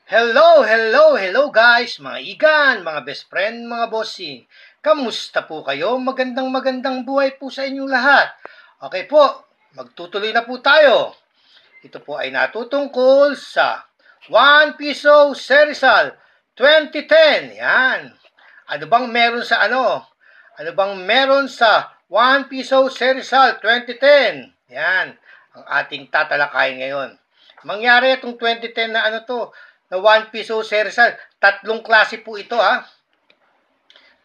Hello guys, mga igan, mga best friend, mga bossing. Kamusta po kayo? Magandang buhay po sa inyong lahat. Okay po, magtutuloy na po tayo. Ito po ay natutungkol sa 1 Piso Serizal 2010. Yan. Ano bang meron sa ano? Ano bang meron sa 1 Piso Serizal 2010? Yan. Ang ating tatalakayin ngayon. Mangyari itong 2010 na ano to, na 1 Piso Serizal. Tatlong klase po ito ha.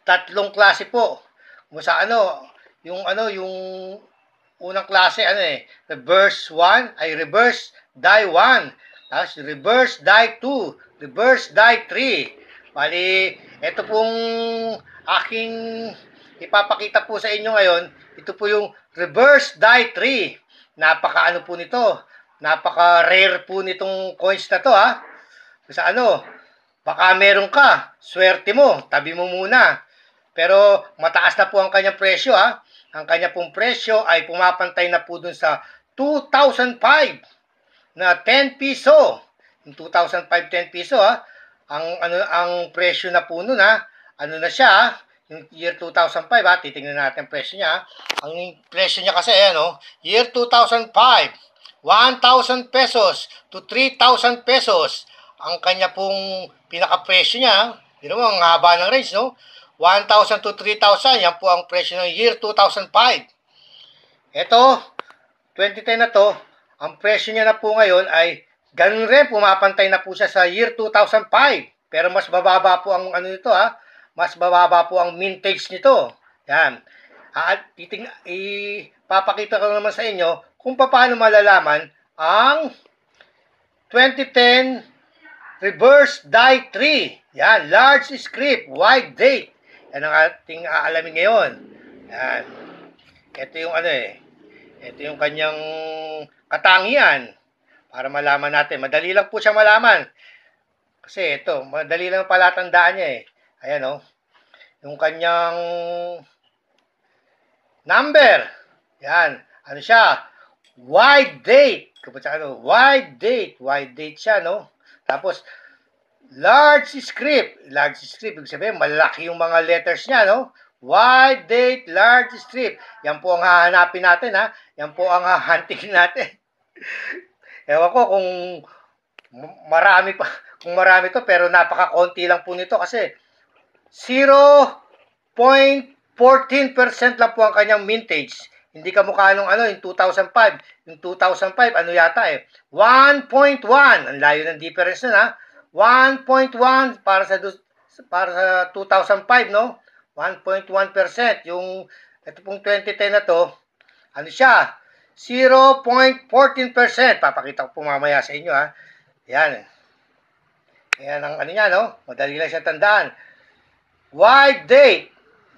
Tatlong klase po. Kung sa yung unang klase reverse 1 ay reverse die 1. Tapos reverse die 2, reverse die 3. Bali, ito pong aking ipapakita po sa inyo ngayon. Ito po yung reverse die 3. Napaka po nito. Napaka rare po nitong coins na to ha. Sa baka meron ka, swerte mo, tabi mo muna. Pero mataas na po ang kanyang presyo ha. Ang kanya pong presyo ay pumapantay na po dun sa 2005 na 10 piso. Yung 2005 10 piso ha. Ang presyo na po nun ha. Ano na siya ha? Yung year 2005 ha. Titingnan natin ang presyo niya ha. Ang presyo niya kasi year 2005, 1,000 pesos to 3,000 pesos. Ang kanya pong pinaka-presyo niya, yun mo, ang haba ng range, no? 1,000 to 3,000, yan po ang presyo ng year 2005. Ito, 2010 na to, ang presyo niya na po ngayon ay ganun rin, pumapantay na po siya sa year 2005. Pero mas bababa po ang nito ha, mas bababa po ang mintage nito. Yan. Ipapakita ko naman sa inyo kung paano malalaman ang 2010 reverse die 3. Yan, large script, wide date. Yan ang ating aalamin ngayon. Yan. Ito yung ito yung kanyang katangian para malaman natin. Madali lang po siya malaman. Kasi ito, madali lang palatandaan niya Ayan yung kanyang number. Yan. Ano siya? Wide date. Kapag wide date siya, no? Tapos, large script. Large script, ibig sabihin, malaki yung mga letters niya, no? Wide date, large script. Yan po ang hahanapin natin, ha? Yan po ang hahantingin natin. Ewan ko kung marami to, pero napaka-konti lang po nito kasi 0.14% lang po ang kanyang mintage. Hindi kamukha nung yung 2005. Yung 2005, 1.1. Ang layo ng difference nun, ha? 1.1 para sa 2005, no? 1.1%. Yung, ito pong 2010 na to, siya? 0.14%. Papakita ko po mamaya sa inyo, ha? Yan. Yan ang niya, no? Madali lang siya tandaan. Wide date.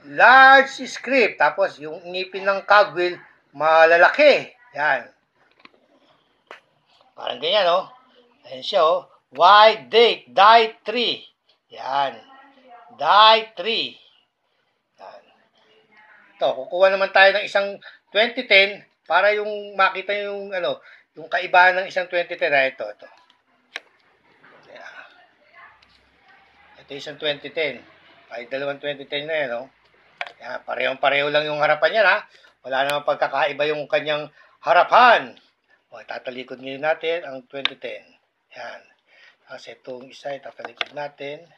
Large script. Tapos, yung ngipin ng cogwheel, malalaki. Yan. Parang ganyan, Ayan siya, Wide date. Die 3. Yan. Die 3. Yan. Ito, kukuha naman tayo ng isang 2010 para yung makita yung, yung kaibahan ng isang 2010. Ito. Yan. Ito isang 2010. Ay, dalawang 2010 na yan, Yan, parehong-pareho lang yung harapan niya, ha? Wala namang pagkakaiba yung kanyang harapan. Tatalikod ngayon natin ang 2010. Yan. Kasi itong isa, tatalikod natin.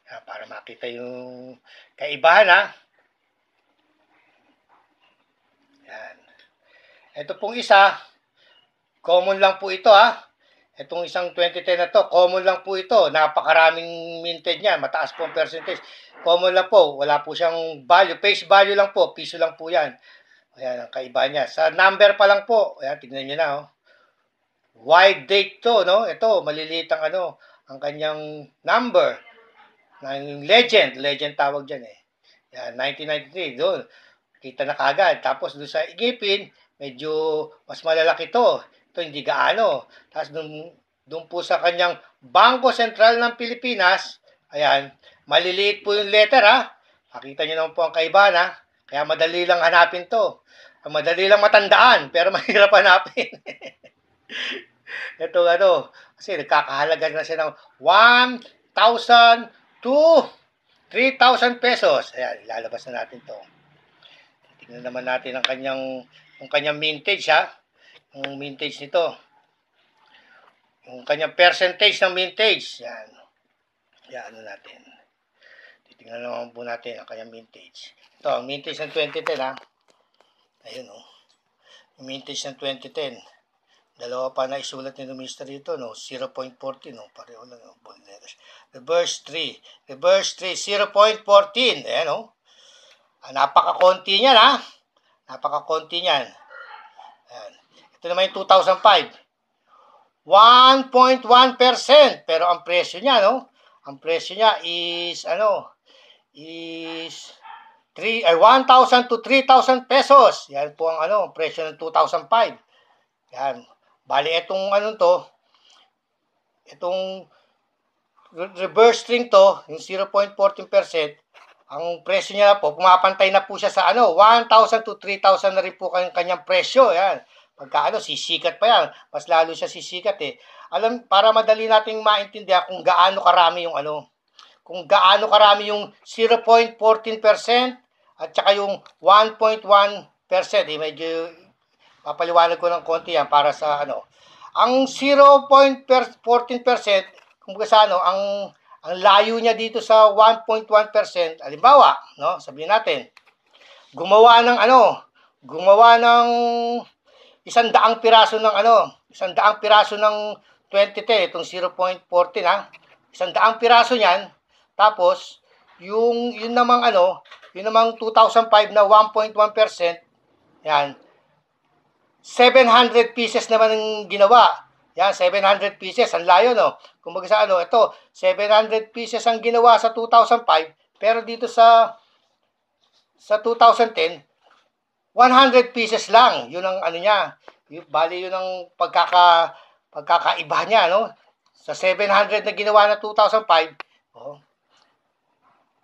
Yan, para makita yung kaibahan, ha? Yan. Ito pong isa, common lang po ito, ha? Itong isang 2010 na to, common lang po ito. Napakaraming minted niya. Mataas po ang percentage. Common lang po. Wala po siyang value. Face value lang po. Piso lang po yan. Ayan, ang kaiba niya. Sa number pa lang po. Ayan, tignan niyo na, Wide date to, no? Ito, maliliit ang ang kanyang number. Yung legend. Legend tawag dyan, Yan, 1993. Doon. Kita na kagad. Tapos doon sa igipin, medyo mas malalaki to. Ito hindi gaano. Tapos doon po sa kanyang Bangko Sentral ng Pilipinas, ayan, maliliit po yung letter, ha? Makita nyo naman po ang kaibahan, ha? Kaya madali lang hanapin to. Madali lang matandaan, pero mahirap hanapin. Ito kasi nagkakahalaga na siya ng 1,000 to 3,000 pesos. Ayan, ilalabas na natin to. Tingnan naman natin yung kanyang mintage ha. Yung mintage nito. Yung kanyang percentage ng mintage. Yan. Yan natin. Titingnan naman po natin ang kanyang mintage. Ito, ang mintage ng 2010 ha. Ayun o. Yung mintage ng 2010. Dalawa pa na isulat ni Mr. dito, no? 0.14, no? Pareho lang, no? Reverse 3. Reverse 3, 0.14. Ayan, no? Napaka-konti niyan, ha? Napaka-konti niyan. Ayan. Ito naman yung 2005. 1.1%. Pero ang presyo niya, no? Ang presyo niya is, is 1,000 to 3,000 pesos. Yan po ang presyo ng 2005. Yan. Bali, itong reverse string to, yung 0.14%, ang presyo niya po, pumapantay na po siya sa 1,000 to 3,000 na rin po kanyang presyo. Yan. Pagka sisikat pa yan. Mas lalo siya sisikat eh. Para madali nating maintindihan kung gaano karami yung kung gaano karami yung 0.14% at saka yung 1.1%. Medyo papaliwanag ko ng konti yan para sa Ang 0.14%, kumbaga sa ang layo niya dito sa 1.1%, halimbawa, no, sabihin natin, gumawa ng 100 piraso ng 100 piraso ng 2010, itong 0.14 ha. 100 piraso niyan, tapos yun namang 2005 na 1.1%, yan. 700 pieces naman ang ginawa. Yan, 700 pieces. Ang layo, no? Kumbaga sa ito, 700 pieces ang ginawa sa 2005, pero dito sa 2010, 100 pieces lang. Yun ang niya. Bali, yun ang pagkakaiba niya, no? Sa 700 na ginawa na 2005,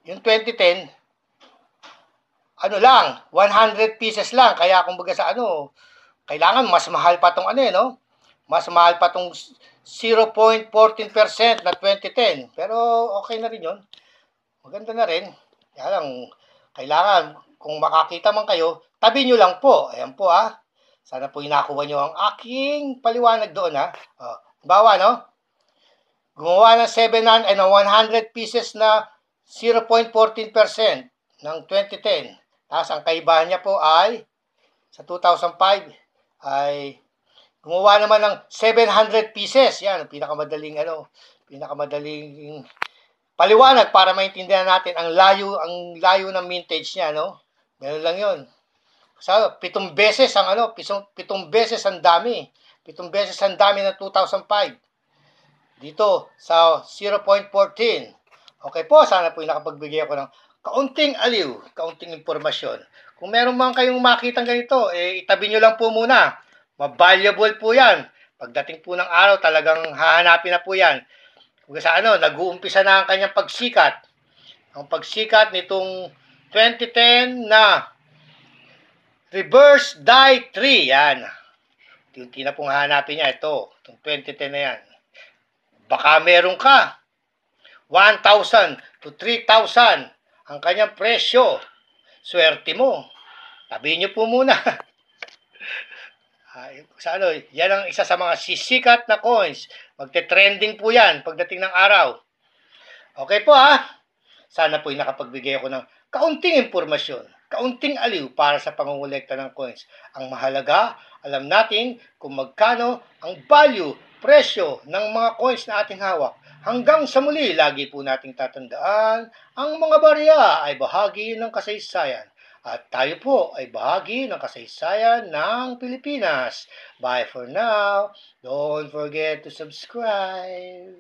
yung 2010, 100 pieces lang. Kaya kumbaga sa kailangan mas mahal pa tong no? Mas mahal pa tong 0.14% na 2010. Pero okay na rin yun. Maganda na rin. Kaya lang, kailangan, kung makakita man kayo, tabi nyo lang po. Ayan po Sana po inakuha nyo ang aking paliwanag doon Bawa, no? Gumawa ng 100 pieces na 0.14% ng 2010. Tapos ang kaibahan niya po ay sa 2005 ay gumawa naman ng 700 pieces. Yan, pinakamadaling paliwanag para maintindihan natin ang layo ng mintage niya, no? Meron lang 'yon. Sa 7 beses ang 7 beses ang dami. 7 beses ang dami ng 2005. Dito sa 0.14. Okay po, sana po nakapagbigay ako ng kaunting aliw, kaunting impormasyon. Kung meron man kayong makitang ganito, itabi nyo lang po muna. Valuable po yan. Pagdating po ng araw, talagang hahanapin na po yan. Kung sa nag-uumpisa na ang kanyang pagsikat. Ang pagsikat nitong 2010 na reverse die 3. Yan. Unti na pong hahanapin niya. Itong 2010 na yan. Baka meron ka 1,000 to 3,000 ang kanyang presyo. Swerte mo. Tabihin nyo po muna. Yan ang isa sa mga sisikat na coins. Magte-trending po yan pagdating ng araw. Okay po Sana po nakapagbigay ako ng kaunting impormasyon, kaunting aliw para sa pangungulekta ng coins. Ang mahalaga, alam natin kung magkano ang value, presyo ng mga coins na ating hawak. Hanggang sa muli, lagi po nating tatandaan, ang mga barya ay bahagi ng kasaysayan. At tayo po ay bahagi ng kasaysayan ng Pilipinas. Bye for now. Don't forget to subscribe.